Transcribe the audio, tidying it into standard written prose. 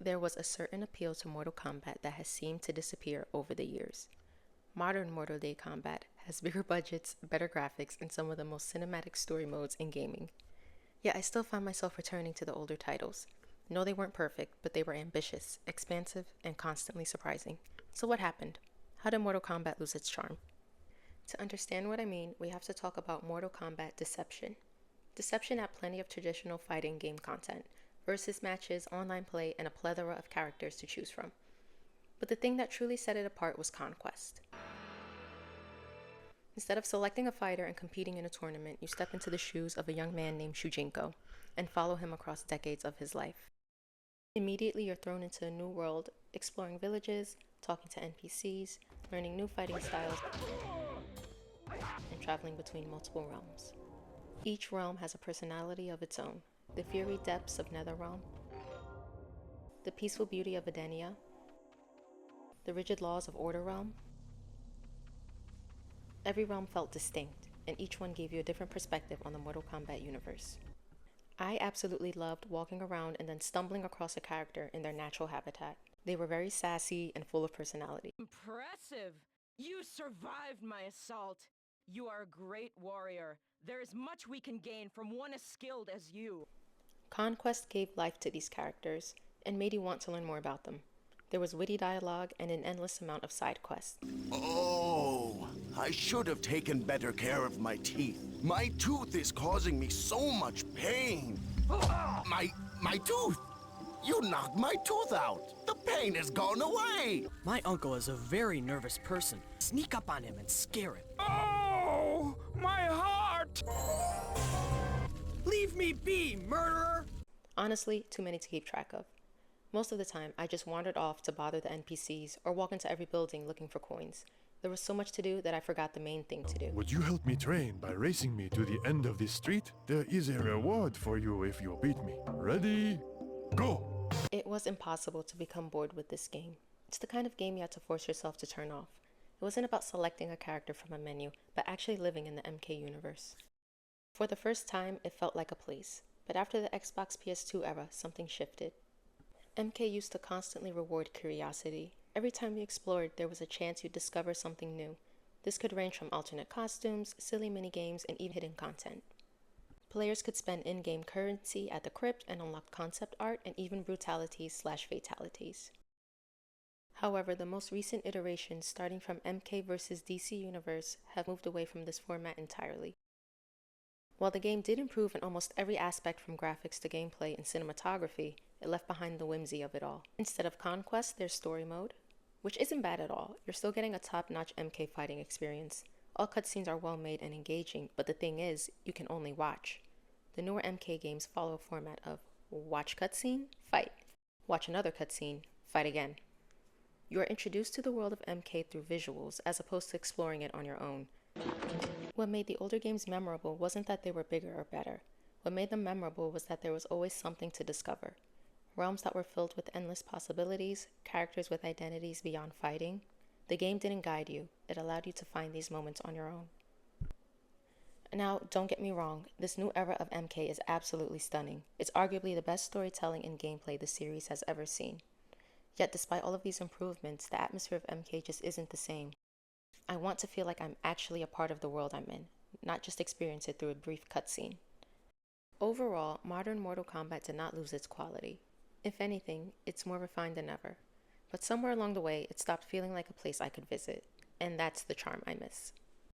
There was a certain appeal to Mortal Kombat that has seemed to disappear over the years. Modern Mortal Kombat has bigger budgets, better graphics, and some of the most cinematic story modes in gaming. Yet I still find myself returning to the older titles. No, they weren't perfect, but they were ambitious, expansive, and constantly surprising. So what happened? How did Mortal Kombat lose its charm? To understand what I mean, we have to talk about Mortal Kombat Deception. Deception had plenty of traditional fighting game content, versus matches, online play, and a plethora of characters to choose from. But the thing that truly set it apart was Conquest. Instead of selecting a fighter and competing in a tournament, you step into the shoes of a young man named Shujinko and follow him across decades of his life. Immediately, you're thrown into a new world, exploring villages, talking to NPCs, learning new fighting styles, and traveling between multiple realms. Each realm has a personality of its own. The fiery depths of Netherrealm, the peaceful beauty of Edenia, the rigid laws of Order Realm. Every realm felt distinct, and each one gave you a different perspective on the Mortal Kombat universe. I absolutely loved walking around and then stumbling across a character in their natural habitat. They were very sassy and full of personality. Impressive! You survived my assault! You are a great warrior. There is much we can gain from one as skilled as you. Conquest gave life to these characters and made you want to learn more about them. There was witty dialogue and an endless amount of side quests. Oh, I should have taken better care of my teeth. My tooth is causing me so much pain. My tooth! You knocked my tooth out. The pain has gone away. My uncle is a very nervous person. Sneak up on him and scare him. Oh, my heart! Leave me be, murderer! Honestly, too many to keep track of. Most of the time, I just wandered off to bother the NPCs or walk into every building looking for coins. There was so much to do that I forgot the main thing to do. Would you help me train by racing me to the end of this street? There is a reward for you if you beat me. Ready? Go! It was impossible to become bored with this game. It's the kind of game you had to force yourself to turn off. It wasn't about selecting a character from a menu, but actually living in the MK universe. For the first time, it felt like a place. But after the Xbox PS2 era, something shifted. MK used to constantly reward curiosity. Every time you explored, there was a chance you'd discover something new. This could range from alternate costumes, silly minigames, and even hidden content. Players could spend in-game currency at the crypt and unlock concept art and even brutalities/fatalities. However, the most recent iterations, starting from MK vs DC Universe, have moved away from this format entirely. While the game did improve in almost every aspect from graphics to gameplay and cinematography, it left behind the whimsy of it all. Instead of Conquest, there's Story Mode, which isn't bad at all. You're still getting a top-notch MK fighting experience. All cutscenes are well made and engaging, but the thing is, you can only watch. The newer MK games follow a format of watch cutscene, fight. Watch another cutscene, fight again. You are introduced to the world of MK through visuals, as opposed to exploring it on your own. What made the older games memorable wasn't that they were bigger or better. What made them memorable was that there was always something to discover. Realms that were filled with endless possibilities, characters with identities beyond fighting. The game didn't guide you, it allowed you to find these moments on your own. Now, don't get me wrong, this new era of MK is absolutely stunning. It's arguably the best storytelling and gameplay the series has ever seen. Yet despite all of these improvements, the atmosphere of MK just isn't the same. I want to feel like I'm actually a part of the world I'm in, not just experience it through a brief cutscene. Overall, modern Mortal Kombat did not lose its quality. If anything, it's more refined than ever. But somewhere along the way, it stopped feeling like a place I could visit, and that's the charm I miss.